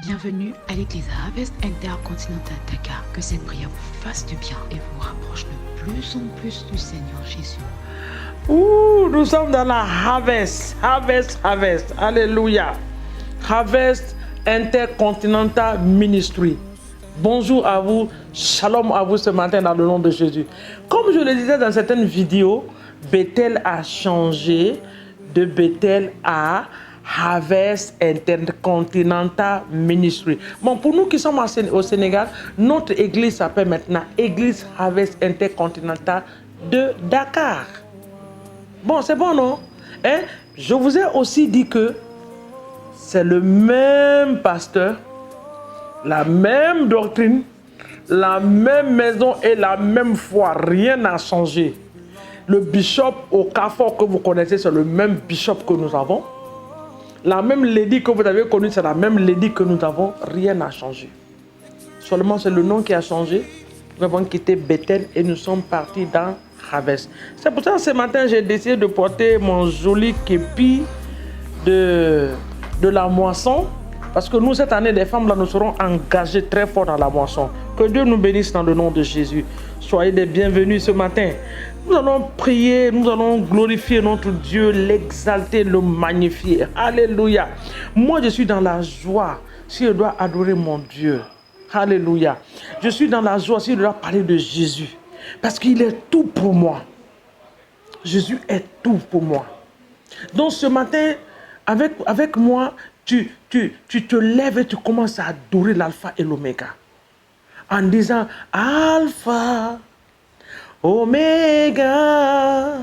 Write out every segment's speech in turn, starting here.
Bienvenue à l'église Harvest Intercontinental Dakar. Que cette prière vous fasse du bien et vous rapproche de plus en plus du Seigneur Jésus. Nous sommes dans la Harvest. Alléluia. Harvest Intercontinental Ministry. Bonjour à vous, shalom à vous ce matin dans le nom de Jésus. Comme je le disais dans certaines vidéos, Bethel a changé de Bethel à Harvest Intercontinental Ministry. Bon, pour nous qui sommes au Sénégal, notre église s'appelle maintenant Église Harvest Intercontinental de Dakar. Bon, c'est bon, non? Je vous ai aussi dit que c'est le même pasteur, la même doctrine, la même maison et la même foi. Rien n'a changé. Le bishop au Carrefour que vous connaissez, c'est le même bishop que nous avons. La même lady que vous avez connue, c'est la même lady que nous avons. Rien n'a changé. Seulement, c'est le nom qui a changé. Nous avons quitté Bethel et nous sommes partis dans Harvest. C'est pour ça que ce matin, j'ai décidé de porter mon joli képi de la moisson. Parce que nous, cette année, les femmes, là, nous serons engagées très fort dans la moisson. Que Dieu nous bénisse dans le nom de Jésus. Soyez les bienvenus ce matin. Nous allons prier, nous allons glorifier notre Dieu, l'exalter, le magnifier. Alléluia. Moi, je suis dans la joie si je dois adorer mon Dieu. Alléluia. Je suis dans la joie si je dois parler de Jésus. Parce qu'il est tout pour moi. Jésus est tout pour moi. Donc ce matin, avec moi, tu te lèves et tu commences à adorer l'alpha et l'oméga. En disant, Alpha, Oméga,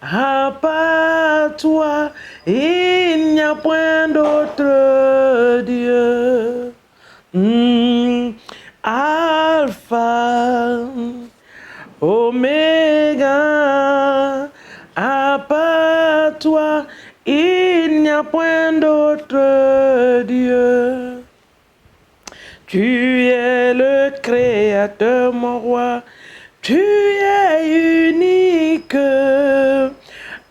à part toi, il n'y a point d'autre Dieu. Alpha, Oméga, à part toi, il n'y a point d'autre Dieu. Tu es le Créateur, mon roi. Tu es unique.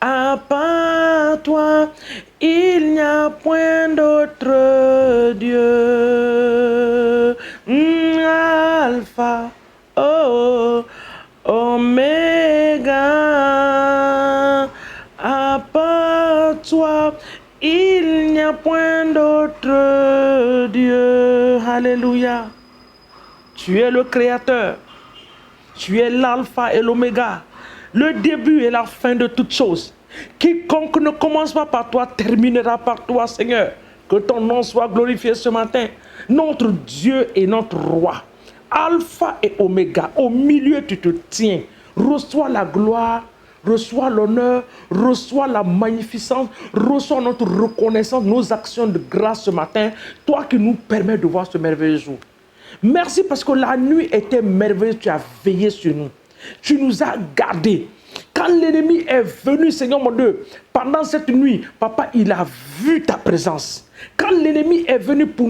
À part toi, il n'y a point d'autre Dieu. Alpha, Oméga. À part toi, il n'y a point d'autre Dieu. Alléluia. Tu es le Créateur. Tu es l'alpha et l'oméga, le début et la fin de toutes choses. Quiconque ne commence pas par toi terminera par toi, Seigneur. Que ton nom soit glorifié ce matin. Notre Dieu et notre roi. Alpha et oméga. Au milieu, tu te tiens. Reçois la gloire. Reçois l'honneur, reçois la magnificence, reçois notre reconnaissance, nos actions de grâce ce matin. Toi qui nous permets de voir ce merveilleux jour. Merci parce que la nuit était merveilleuse, tu as veillé sur nous. Tu nous as gardés. Quand l'ennemi est venu, Seigneur mon Dieu, pendant cette nuit, Papa, il a vu ta présence. Quand l'ennemi est venu pour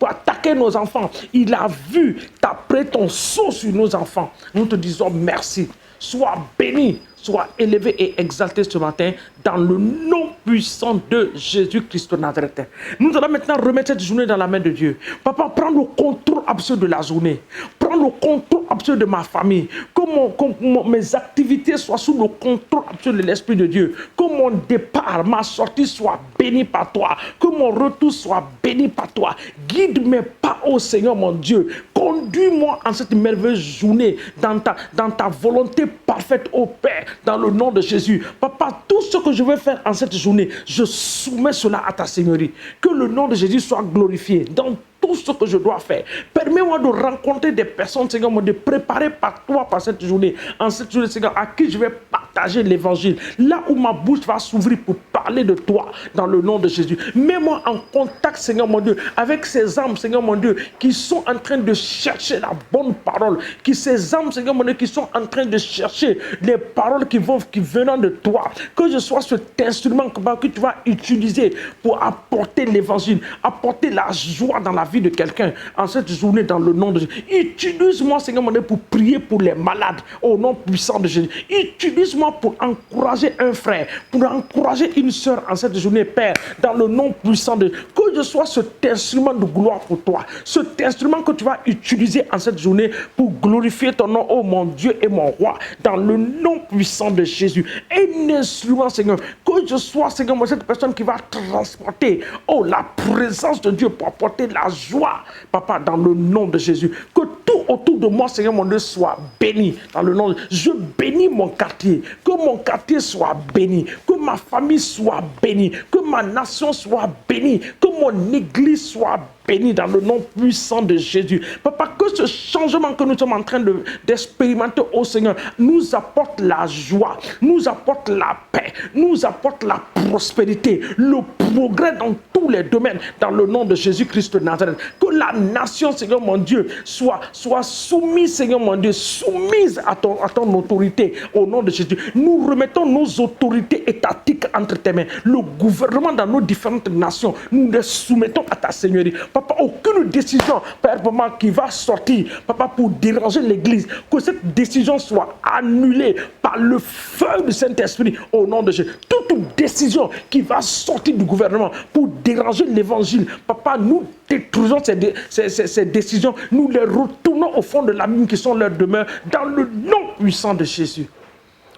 attaquer nos enfants, il a vu, t'as pris ton sceau sur nos enfants. Nous te disons merci. Sois béni, sois élevé et exalté ce matin dans le nom puissant de Jésus-Christ de Nazareth. Nous allons maintenant remettre cette journée dans la main de Dieu. Papa, prends le contrôle absolu de la journée. Prends le contrôle absolu de ma famille. Que mes activités soient sous le contrôle absolu de l'Esprit de Dieu. Que mon départ, ma sortie soit bénie par toi. Que mon retour soit béni par toi. Guide mes pas, ô Seigneur mon Dieu. Conduis-moi en cette merveilleuse journée dans ta volonté parfaite, ô Père, dans le nom de Jésus. Papa, tout ce que je veux faire en cette journée, je soumets cela à ta Seigneurie. Que le nom de Jésus soit glorifié dans tout ce que je dois faire. Permets-moi de rencontrer des personnes, Seigneur, de préparer par toi par cette journée. En cette journée, Seigneur, à qui je vais partager l'évangile. Là où ma bouche va s'ouvrir pour parler de toi, dans le nom de Jésus. Mets-moi en contact, Seigneur mon Dieu, avec ces âmes, Seigneur mon Dieu, qui sont en train de chercher la bonne parole. Ces âmes, Seigneur mon Dieu, qui sont en train de chercher les paroles qui venant de toi. Que je sois cet instrument que tu vas utiliser pour apporter l'évangile, apporter la joie dans la vie de quelqu'un en cette journée dans le nom de Jésus. Utilise-moi, Seigneur mon Dieu, pour prier pour les malades au nom puissant de Jésus. Utilise-moi pour encourager un frère, pour encourager une sœur en cette journée, Père, dans le nom puissant de Jésus. Que je sois cet instrument de gloire pour toi, cet instrument que tu vas utiliser en cette journée pour glorifier ton nom, oh mon Dieu et mon roi, dans le nom puissant de Jésus. Un instrument, Seigneur, que je sois, Seigneur, moi, cette personne qui va transporter, oh, la présence de Dieu pour apporter la joie, Papa, dans le nom de Jésus. Que tout autour de moi, Seigneur, mon Dieu, soit béni, dans le nom de Jésus. Je bénis mon quartier, que mon quartier soit béni, que ma famille soit bénie, que ma nation soit bénie, que mon église soit bénie dans le nom puissant de Jésus. Papa, que ce changement que nous sommes en train d'expérimenter au Seigneur nous apporte la joie, nous apporte la paix, nous apporte la prospérité, le progrès dans tous les domaines, dans le nom de Jésus-Christ de Nazareth. Que la nation, Seigneur mon Dieu, soit soumise, Seigneur mon Dieu, soumise à ton autorité, au nom de Jésus. Nous remettons nos autorités étatiques entre tes mains. Le gouvernement dans nos différentes nations, nous les soumettons à ta Seigneurie. Papa, aucune décision, Père, maman, qui va sortir, Papa, pour déranger l'Église, que cette décision soit annulée par le feu du Saint-Esprit, au nom de Jésus. Toute décision qui va sortir du gouvernement pour déranger l'Évangile, Papa, nous détruisons ces décisions, nous les retournons au fond de la mine qui sont leur demeure, dans le nom puissant de Jésus.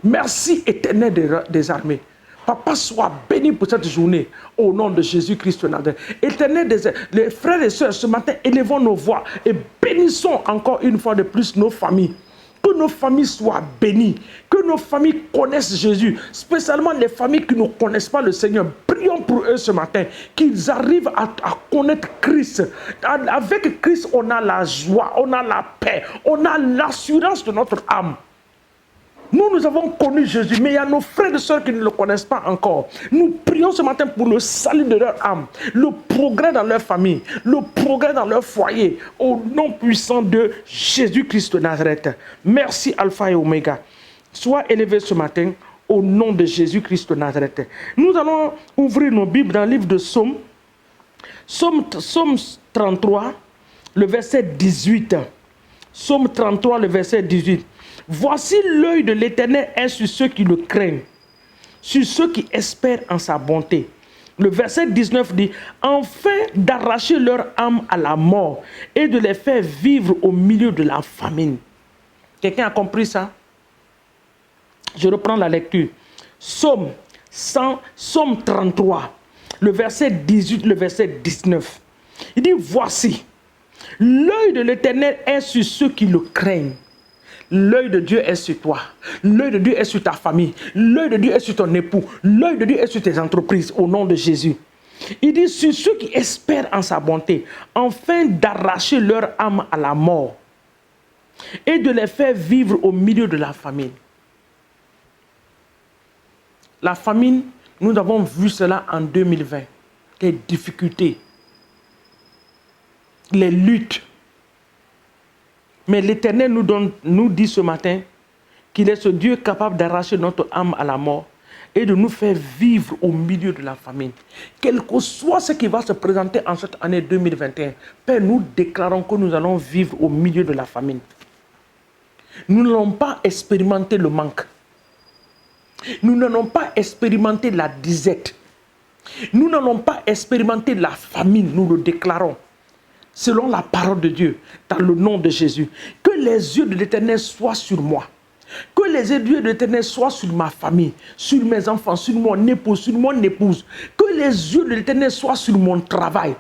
Merci, Éternel des armées. Papa, sois béni pour cette journée, au nom de Jésus-Christ. Éternel, les frères et sœurs, ce matin, élevons nos voix et bénissons encore une fois de plus nos familles. Que nos familles soient bénies, que nos familles connaissent Jésus, spécialement les familles qui ne connaissent pas le Seigneur. Prions pour eux ce matin, qu'ils arrivent à connaître Christ. Avec Christ, on a la joie, on a la paix, on a l'assurance de notre âme. Nous avons connu Jésus, mais il y a nos frères et sœurs qui ne le connaissent pas encore. Nous prions ce matin pour le salut de leur âme, le progrès dans leur famille, le progrès dans leur foyer, au nom puissant de Jésus-Christ de Nazareth. Merci Alpha et Oméga. Sois élevé ce matin au nom de Jésus-Christ de Nazareth. Nous allons ouvrir nos Bibles dans le livre de Psaume 33, le verset 18. Psaume 33, le verset 18. Voici l'œil de l'Éternel est sur ceux qui le craignent, sur ceux qui espèrent en sa bonté. Le verset 19 dit, afin d'arracher leur âme à la mort et de les faire vivre au milieu de la famine. Quelqu'un a compris ça? Je reprends la lecture. Psaume 33, le verset 18, le verset 19. Il dit, voici, l'œil de l'Éternel est sur ceux qui le craignent. L'œil de Dieu est sur toi. L'œil de Dieu est sur ta famille. L'œil de Dieu est sur ton époux. L'œil de Dieu est sur tes entreprises, au nom de Jésus. Il dit, sur ceux qui espèrent en sa bonté, afin d'arracher leur âme à la mort et de les faire vivre au milieu de la famine. La famine, nous avons vu cela en 2020. Les difficultés, les luttes. Mais l'Éternel nous dit ce matin qu'il est ce Dieu capable d'arracher notre âme à la mort et de nous faire vivre au milieu de la famine. Quel que soit ce qui va se présenter en cette année 2021, Père, nous déclarons que nous allons vivre au milieu de la famine. Nous n'allons pas expérimenter le manque. Nous n'allons pas expérimenter la disette. Nous n'allons pas expérimenter la famine, nous le déclarons. Selon la parole de Dieu, dans le nom de Jésus, que les yeux de l'Éternel soient sur moi. Que les yeux de l'Éternel soient sur ma famille, sur mes enfants, sur mon époux, sur mon épouse. Que les yeux de l'Éternel soient sur mon travail.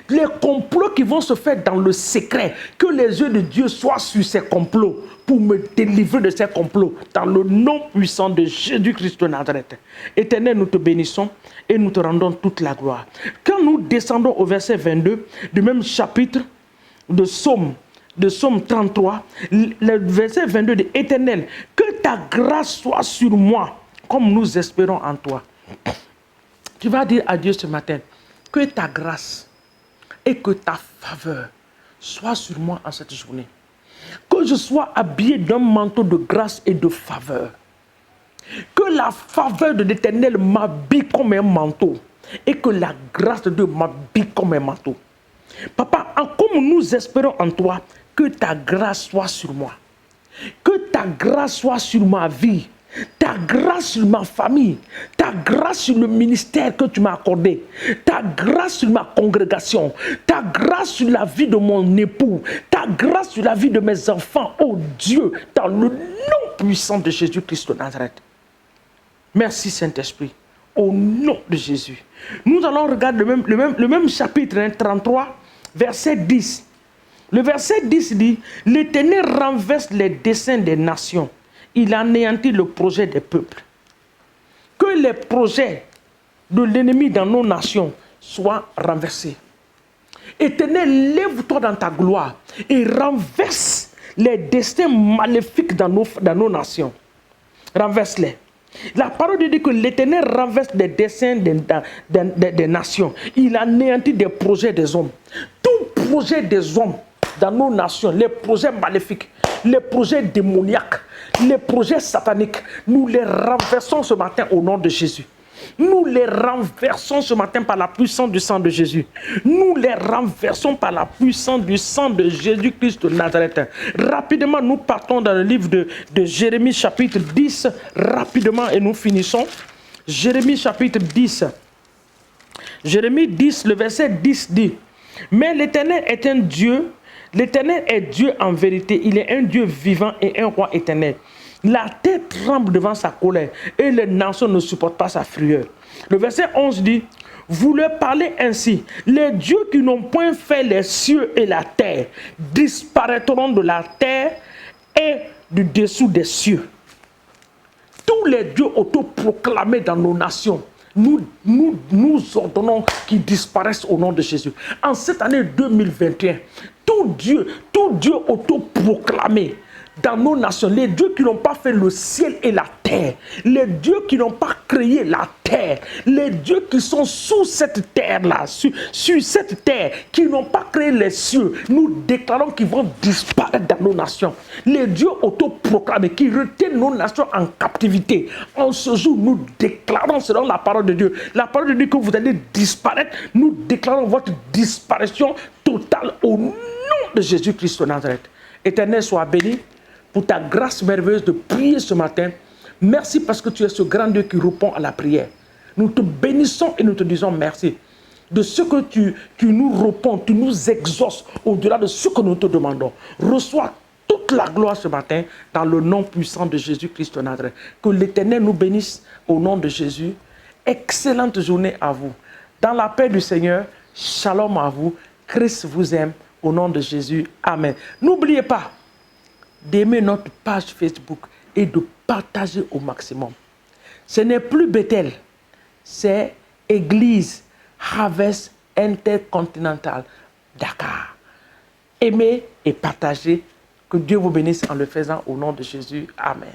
Les complots qui vont se faire dans le secret, que les yeux de Dieu soient sur ces complots pour me délivrer de ces complots dans le nom puissant de Jésus-Christ de Nazareth. Éternel, nous te bénissons et nous te rendons toute la gloire. Quand nous descendons au verset 22 du même chapitre de Psaume 33, le verset 22 dit, Éternel, que ta grâce soit sur moi comme nous espérons en toi. Tu vas dire à Dieu ce matin, que ta grâce et que ta faveur soient sur moi en cette journée. Que je sois habillé d'un manteau de grâce et de faveur. Que la faveur de l'Éternel m'habille comme un manteau. Et que la grâce de Dieu m'habille comme un manteau. Papa, en comme nous espérons en toi, que ta grâce soit sur moi. Que ta grâce soit sur ma vie. Ta grâce sur ma famille, ta grâce sur le ministère que tu m'as accordé, ta grâce sur ma congrégation, ta grâce sur la vie de mon époux, ta grâce sur la vie de mes enfants, oh Dieu, dans le nom puissant de Jésus-Christ de Nazareth. Merci Saint-Esprit, au nom de Jésus. Nous allons regarder le même chapitre 33, verset 10. Le verset 10 dit, « L'Éternel renverse les desseins des nations. Il anéantit le projet des peuples. » Que les projets de l'ennemi dans nos nations soient renversés. Éternel, lève-toi dans ta gloire et renverse les destins maléfiques dans nos nations. Renverse-les. La parole dit que l'Éternel renverse les desseins des nations. Il anéantit des projets des hommes. Tout projet des hommes dans nos nations, les projets maléfiques, les projets démoniaques, les projets sataniques, nous les renversons ce matin au nom de Jésus. Nous les renversons ce matin par la puissance du sang de Jésus. Nous les renversons par la puissance du sang de Jésus-Christ de Nazareth. Rapidement, nous partons dans le livre de Jérémie chapitre 10. Rapidement, et nous finissons. Jérémie chapitre 10. Jérémie 10, le verset 10 dit, « Mais l'Éternel est un Dieu. L'Éternel est Dieu en vérité. Il est un Dieu vivant et un roi éternel. La terre tremble devant sa colère et les nations ne supportent pas sa fureur. » Le verset 11 dit, « Vous leur parlez ainsi, les dieux qui n'ont point fait les cieux et la terre disparaîtront de la terre et du dessous des cieux. » Tous les dieux autoproclamés dans nos nations, nous ordonnons qu'ils disparaissent au nom de Jésus. En cette année 2021, tout Dieu autoproclamé dans nos nations, les dieux qui n'ont pas fait le ciel et la terre, les dieux qui n'ont pas créé la terre, les dieux qui sont sous cette terre-là, sur cette terre, qui n'ont pas créé les cieux, nous déclarons qu'ils vont disparaître dans nos nations. Les dieux autoproclamés qui retiennent nos nations en captivité, en ce jour, nous déclarons selon la parole de Dieu. La parole de Dieu que vous allez disparaître, nous déclarons votre disparition totale au nom de Jésus-Christ de Nazareth. Éternel, sois béni pour ta grâce merveilleuse de prier ce matin. Merci parce que tu es ce grand Dieu qui répond à la prière. Nous te bénissons et nous te disons merci. De ce que tu nous réponds, tu nous exauces au-delà de ce que nous te demandons. Reçois toute la gloire ce matin dans le nom puissant de Jésus-Christ de Nazareth. Que l'Éternel nous bénisse au nom de Jésus. Excellente journée à vous. Dans la paix du Seigneur, shalom à vous. Christ vous aime au nom de Jésus. Amen. N'oubliez pas d'aimer notre page Facebook et de partager au maximum. Ce n'est plus Bethel, c'est Église Harvest Intercontinental Dakar. Aimez et partagez. Que Dieu vous bénisse en le faisant au nom de Jésus. Amen.